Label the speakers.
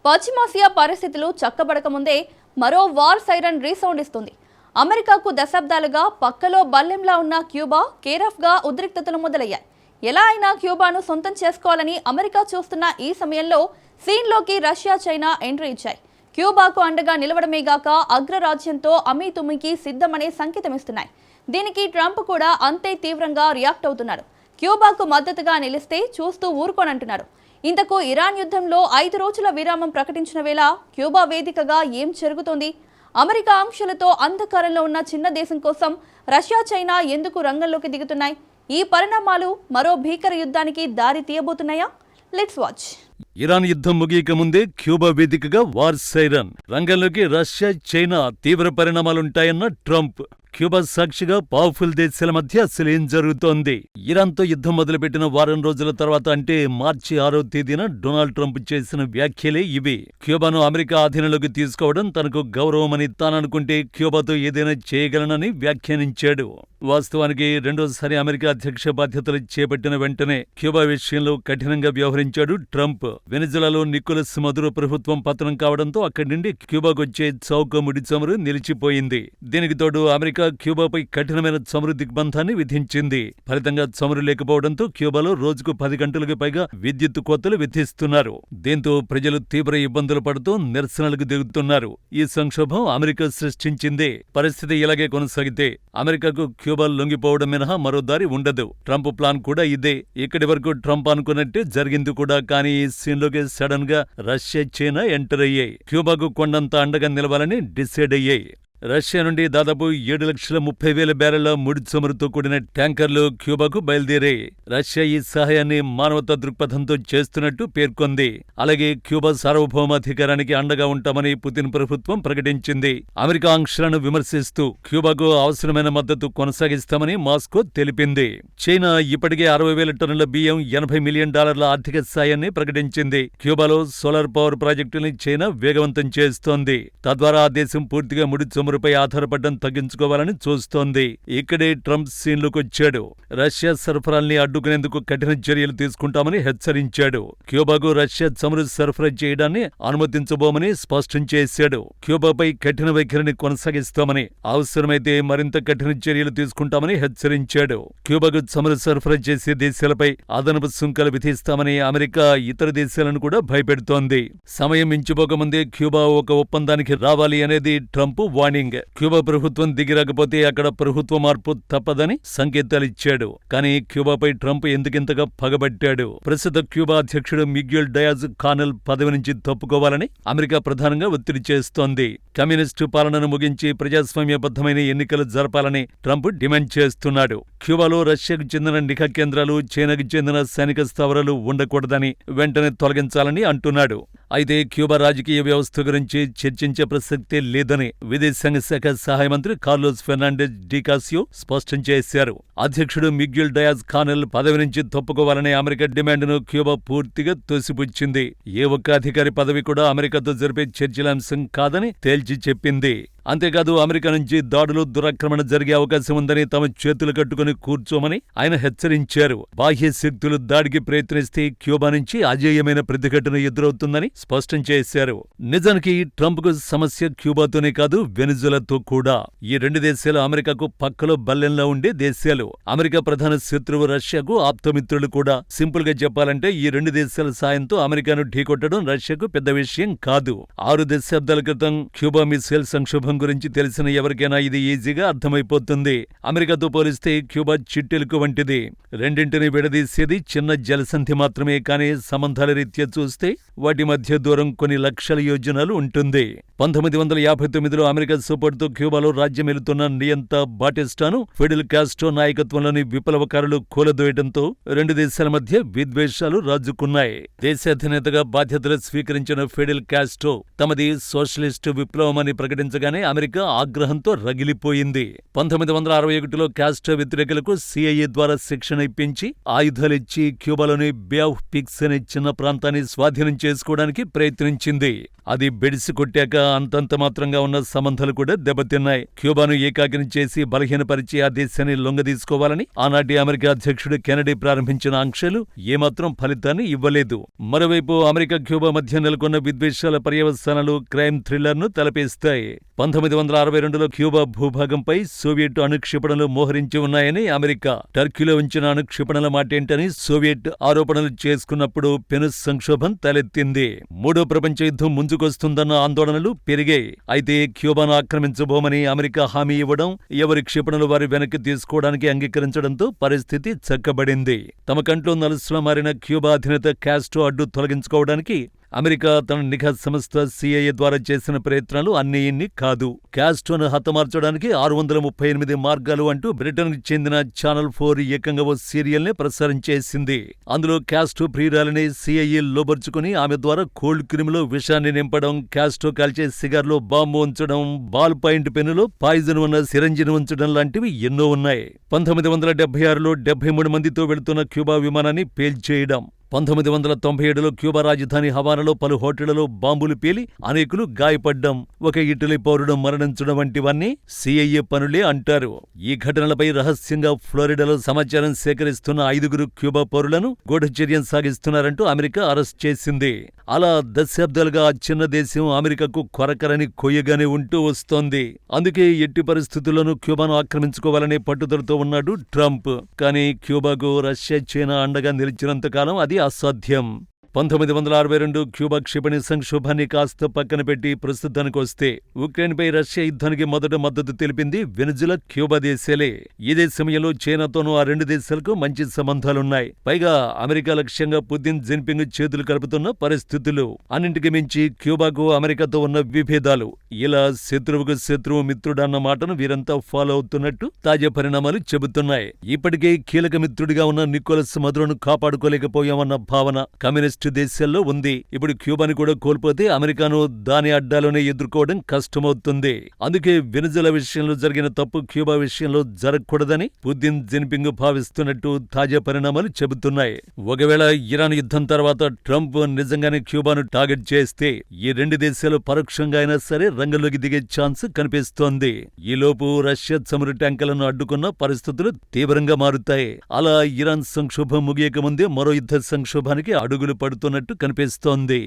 Speaker 1: పశ్చిమాసియా పరిస్థితులు చక్కబడకముందే మరో వార్ సైరన్ రీసౌండ్ ఇస్తుంది. అమెరికాకు దశాబ్దాలుగా పక్కలో బల్లెంలా ఉన్న క్యూబా కేరాఫ్గా ఉద్రిక్తతలు మొదలయ్యాయి. ఎలా అయినా క్యూబాను సొంతం చేసుకోవాలని అమెరికా చూస్తున్న ఈ సమయంలో సీన్లోకి రష్యా, చైనా ఎంట్రీ ఇచ్చాయి. క్యూబాకు అండగా నిలవడమేగాక అగ్రరాజ్యంతో అమీతుమికి సిద్ధమనే సంకేతమిస్తున్నాయి. దీనికి ట్రంప్ కూడా అంతే తీవ్రంగా రియాక్ట్ అవుతున్నారు. క్యూబాకు మద్దతుగా నిలిస్తే చూస్తూ ఊరుకోనంటున్నారు. ఇంతకు ఇరాన్ యుద్ధంలో 5 రోజుల విరామం ప్రకటించిన వేళ క్యూబా వేదికగా ఏం జరుగుతోంది? అమెరికా ఆంక్షలతో అంధకారంలో ఉన్న చిన్న దేశం కోసం రష్యా, చైనా ఎందుకు రంగంలోకి దిగుతున్నాయి? ఈ పరిణామాలు మరో భీకర యుద్ధానికి దారి తీయబోతున్నాయా? Let's watch.
Speaker 2: ఇరాన్ యుద్ధం ముగియక ముందే క్యూబా వేదికగా వార్ సైరన్. రంగంలోకి రష్యా, చైనా. తీవ్ర పరిణామాలుంటాయన్న ట్రంప్. క్యూబా సాక్షిగా పవర్ఫుల్ దేశాల మధ్య అసలేం జరుగుతోంది? ఇరాన్తో యుద్ధం మొదలుపెట్టిన వారం రోజుల తర్వాత అంటే మార్చి 6వ తేదీన డొనాల్డ్ ట్రంప్ చేసిన వ్యాఖ్యలే ఇవి. క్యూబాను అమెరికా ఆధీనంలోకి తీసుకోవడం తనకు గౌరవమని తాననుకుంటే క్యూబాతో ఏదైనా చేయగలనని వ్యాఖ్యానించాడు. వాస్తవానికి రెండోసారి అమెరికా అధ్యక్ష బాధ్యతలు చేపట్టిన వెంటనే క్యూబా విషయంలో కఠినంగా వ్యవహరించాడు ట్రంప్. వెనిజులాలో నికోలస్ మదురో ప్రభుత్వం పతనం కావడంతో అక్కడి నుండి క్యూబాకొచ్చే చౌక ముడి చమురు నిలిచిపోయింది. దీనికి తోడు అమెరికా క్యూబాపై కఠినమైన చమురు దిగ్బంధాన్ని విధించింది. ఫలితంగా చమురు లేకపోవడంతో క్యూబాలో రోజుకు 10 గంటలకు పైగా విద్యుత్ కోతలు విధిస్తున్నారు. దీంతో ప్రజలు తీవ్ర ఇబ్బందులు పడుతూ నిరసనలకు దిగుతున్నారు. ఈ సంక్షోభం అమెరికా సృష్టించిందే. పరిస్థితి ఇలాగే కొనసాగితే అమెరికాకు క్యూబా లొంగిపోవడం మినహా మరో దారి ఉండదు. ట్రంప్ ప్లాన్ కూడా ఇదే. ఇక్కడి వరకు ట్రంప్ అనుకున్నట్టే జరిగింది కూడా. కానీ ఈ సీన్లోకి సడన్ గా రష్యా, చైనా ఎంటర్ అయ్యాయి. క్యూబాకు కొండంత అండగా నిలవాలని డిసైడ్ అయ్యాయి. రష్యా నుండి దాదాపు 7,30,000 బ్యారెళ్ల ముడి చమురుతో కూడిన ట్యాంకర్లు క్యూబాకు బయలుదేరాయి. రష్యా ఈ సహాయాన్ని మానవతా దృక్పథంతో చేస్తున్నట్టు పేర్కొంది. అలాగే క్యూబా సార్వభౌమాధికారానికి అండగా ఉంటామని పుతిన్ ప్రభుత్వం ప్రకటించింది. అమెరికా ఆంక్షలను విమర్శిస్తూ క్యూబాకు అవసరమైన మద్దతు కొనసాగిస్తామని మాస్కో తెలిపింది. చైనా ఇప్పటికే 60,000 టన్నుల బియ్యం, $80 మిలియన్ ఆర్థిక సాయాన్ని ప్రకటించింది. క్యూబాలో సోలార్ పవర్ ప్రాజెక్టుని చైనా వేగవంతం చేస్తోంది. తద్వారా ఆ దేశం పూర్తిగా ముడి చమురుపై ఆధారపడడం తగ్గించుకోవాలని చూస్తోంది. ఇక్కడే ట్రంప్ సీన్లోకొచ్చాడు. రష్యా సరఫరాల్ని అడ్డుకునేందుకు కఠిన చర్యలు తీసుకుంటామని హెచ్చరించాడు. క్యూబాకు రష్యా చమురు సరఫరా చేయడాన్ని అనుమతించబోమని స్పష్టం చేశాడు. క్యూబాపై కఠిన వైఖరిని కొనసాగిస్తామని, అవసరమైతే మరింత కఠిన చర్యలు తీసుకుంటామని హెచ్చరించాడు. క్యూబాకు చమురు సరఫరా చేసే దేశాలపై అదనపు సుంకాలు విధిస్తామని అమెరికా ఇతర దేశాలను కూడా భయపెడుతోంది. సమయం మించిపోకముందే క్యూబా ఒక ఒప్పందానికి రావాలి అనేది ట్రంప్ వార్నింగ్. క్యూబా ప్రభుత్వం దిగిరాకపోతే అక్కడ ప్రభుత్వ మార్పు తప్పదని సంకేతాలిచ్చాడు. కానీ క్యూబాపై ట్రంప్ ఎందుకింతగా పగబట్టాడు? ప్రస్తుత క్యూబా అధ్యక్షుడు మిగ్యూల్ డయాజ్ కానెల్ పదవి నుంచి తప్పుకోవాలని అమెరికా ప్రధానంగా ఒత్తిడి చేస్తోంది. కమ్యూనిస్టు పాలనను ముగించి ప్రజాస్వామ్యబద్ధమైన ఎన్నికలు జరపాలని ట్రంప్ డిమాండ్ చేస్తున్నాడు. క్యూబాలో రష్యాకు చెందిన నిఘా కేంద్రాలు, చైనాకు చెందిన సైనిక స్థావరాలు ఉండకూడదని వెంటనే తొలగించాలని అంటున్నాడు. అయితే క్యూబా రాజకీయ వ్యవస్థ గురించి చర్చించే ప్రసక్తే లేదని విదేశాంగ శాఖ సహాయ మంత్రి కార్లోస్ ఫెర్నాండెజ్ డికాసియో స్పష్టం చేశారు. అధ్యక్షుడు మిగ్యూల్ డయాజ్ కానెల్ పదవి నుంచి తప్పుకోవాలనే అమెరికా డిమాండ్ను క్యూబా పూర్తిగా తోసిపుచ్చింది. ఏ ఒక్క అధికారి పదవి కూడా అమెరికాతో జరిపే చర్చల అంశం కాదని తేల్చి చెప్పింది. అంతేకాదు, అమెరికా నుంచి దాడులు, దురాక్రమణ జరిగే అవకాశం ఉందని తమ చేతులు కట్టుకుని కూర్చోమని ఆయన హెచ్చరించారు. బాహ్య శక్తులు దాడికి ప్రయత్నిస్తే క్యూబా నుంచి అజేయమైన ప్రతిఘటన ఎదురవుతుందని స్పష్టం చేశారు. నిజానికి ట్రంప్కు సమస్య క్యూబాతోనే కాదు, వెనిజులాతో కూడా. ఈ 2 దేశాలు అమెరికాకు పక్కలో బల్లెంలా ఉండే దేశాలు. అమెరికా ప్రధాన శత్రువు రష్యాకు ఆప్తమిత్రులు కూడా. సింపుల్ గా చెప్పాలంటే ఈ 2 దేశాల సాయంతో అమెరికాను ఢీకొట్టడం రష్యాకు పెద్ద విషయం కాదు. 6 దశాబ్దాల క్రితం క్యూబా మిసైల్ సంక్షోభం గురించి తెలిసిన ఎవరికైనా ఇది ఈజీగా అర్థమైపోతుంది. అమెరికాతో పోలిస్తే క్యూబా చిట్టెలుకు వంటిది. రెండింటిని విడదీసేది చిన్న జలసంధి మాత్రమే. కానీ సంబంధాల రీత్యా చూస్తే వాటి మధ్య దూరం కొన్ని లక్షల యోజనాలు ఉంటుంది. 1959లో అమెరికా సపోర్టుతో క్యూబాలో రాజ్యమేలుతున్న నియంత బాటిస్టాను ఫిడెల్ కాస్ట్రో నాయకత్వంలోని విప్లవకారులు కూలదోయడంతో 2 దేశాల మధ్య విద్వేషాలు రాజుకున్నాయి. దేశాధినేతగా బాధ్యతలు స్వీకరించిన ఫిడెల్ కాస్ట్రో తమది సోషలిస్టు విప్లవమని ప్రకటించగానే అమెరికా ఆగ్రహంతో రగిలిపోయింది. 1961లో కాస్ట్రో వ్యతిరేకులకు CIA ద్వారా శిక్షణ ఇప్పించి ఆయుధాలిచ్చి క్యూబాలోని బే ఆఫ్ పిగ్స్ అనే చిన్న ప్రాంతాన్ని స్వాధీనం చేసుకోవడానికి ప్రయత్నించింది. అది బెడిసి కొట్టాక అంతంత మాత్రంగా ఉన్న సంబంధాలు కూడా దెబ్బతిన్నాయి. క్యూబాను ఏకాకిని చేసి బలహీనపరిచి ఆ దేశాన్ని లొంగదీసుకు తీసుకోవాలని ఆనాటి అమెరికా అధ్యక్షుడు కెనడీ ప్రారంభించిన ఆంక్షలు ఏమాత్రం ఫలితాన్ని ఇవ్వలేదు. మరోవైపు అమెరికా క్యూబా మధ్య నెలకొన్న విద్వేషాల పర్యవసానాలు క్రైమ్ థ్రిల్లర్ను తలపిస్తాయి. 1962లో క్యూబా భూభాగంపై సోవియట్ అణుక్షిపణులు మోహరించి ఉన్నాయని అమెరికా, టర్కీలో ఉంచిన అణుక్షిపణుల మాటేంటని సోవియట్ ఆరోపణలు చేసుకున్నప్పుడు పెను సంక్షోభం తలెత్తింది. మూడో ప్రపంచ యుద్ధం ముంచుకొస్తుందన్న ఆందోళనలు పెరిగాయి. అయితే క్యూబాను ఆక్రమించబోమని అమెరికా హామీ ఇవ్వడం, ఎవరి క్షిపణులు వారి వెనక్కి తీసుకోవడానికి అంగీకరించడంతో పరిస్థితి చక్కబడింది. తమ కంట్లో నలుసులా మారిన క్యూబా అధినేత కాస్ట్రో అడ్డు తొలగించుకోవడానికి అమెరికా తన నిఘా సంస్థ CIA ద్వారా చేసిన ప్రయత్నాలు అన్నీ ఇన్ని కాదు. కాస్ట్రోను హతమార్చడానికి 638 మార్గాలు అంటూ బ్రిటన్కు చెందిన ఛానల్ 4 ఏకంగా ఓ సీరియల్ని ప్రసారం చేసింది. అందులో కాస్ట్రో ప్రియురాలిని CIA లోబర్చుకుని ఆమె ద్వారా కోల్డ్ క్రీమ్లో విషాన్ని నింపడం, కాస్ట్రో కాల్చే సిగార్లో బాంబు ఉంచడం, బాల్ పాయింట్ పెన్నులో పాయిజన్ ఉన్న సిరంజిని ఉంచడం లాంటివి ఎన్నో ఉన్నాయి. 1976లో 73 మందితో వెళుతున్న క్యూబా విమానాన్ని పేల్చేయడం, 1997లో క్యూబా రాజధాని హవానాలో పలు హోటళ్లలో బాంబులు పేలి అనేకులు గాయపడ్డం, ఒక ఇటలీ పౌరుడు మరణించడం వంటివన్నీ CIA పనులే అంటారు. ఈ ఘటనలపై రహస్యంగా ఫ్లోరిడాలో సమాచారం సేకరిస్తున్న 5 క్యూబా పౌరులను గూఢచర్యం సాగిస్తున్నారంటూ అమెరికా అరెస్ట్ చేసింది. అలా దశాబ్దాలుగా ఆ చిన్న దేశం అమెరికాకు కొరకరని కొయ్యగానే ఉంటూ వస్తోంది. అందుకే ఎట్టి పరిస్థితుల్లోనూ క్యూబాను ఆక్రమించుకోవాలనే పట్టుదలతో ఉన్నాడు ట్రంప్. కానీ క్యూబాకు రష్యా, చైనా అండగా నిలిచినంతకాలం అది అసాధ్యం. 1962 క్యూబా క్షిపణి సంక్షోభాన్ని కాస్త పక్కన పెట్టి ప్రస్తుతానికొస్తే ఉక్రెయిన్పై రష్యా యుద్ధానికి మొదట మద్దతు తెలిపింది వెనిజులా, క్యూబా దేశాలే. ఇదే సమయంలో చైనాతోనూ ఆ రెండు దేశాలకు మంచి సంబంధాలున్నాయి. పైగా అమెరికా లక్ష్యంగా పుతిన్, జిన్పింగ్ చేతులు కలుపుతున్న పరిస్థితులు. అన్నింటికి మించి క్యూబాకు అమెరికాతో ఉన్న విభేదాలు. ఇలా శత్రువుకు శత్రువు మిత్రుడన్న మాటను వీరంతా ఫాలో అవుతున్నట్టు తాజా పరిణామాలు చెబుతున్నాయి. ఇప్పటికే కీలక మిత్రుడిగా ఉన్న నికోలస్ మదురోను కాపాడుకోలేకపోయామన్న భావన కమ్యూనిస్టు దేశాల్లో ఉంది. ఇప్పుడు క్యూబాని కూడా కోల్పోతే అమెరికాను దాని అడ్డాలోనే ఎదుర్కోవడం కష్టమవుతుంది. అందుకే వెనిజులా విషయంలో జరిగిన తప్పు క్యూబా విషయంలో జరగకూడదని పుతిన్, జిన్పింగ్ భావిస్తున్నట్టు తాజా పరిణామాలు చెబుతున్నాయి. ఒకవేళ ఇరాన్ యుద్ధం తర్వాత ట్రంప్ నిజంగానే క్యూబాను టార్గెట్ చేస్తే ఈ రెండు దేశాలు పరోక్షంగా అయినా సరే రంగంలోకి దిగే ఛాన్స్ కనిపిస్తోంది. ఈలోపు రష్యా చమురు ట్యాంకర్లను అడ్డుకున్న పరిస్థితులు తీవ్రంగా మారుతాయి. అలా ఇరాన్ సంక్షోభం ముగియక ముందే మరో యుద్ధ సంక్షోభానికి అడుగులు పడుతున్నట్టు కనిపిస్తోంది.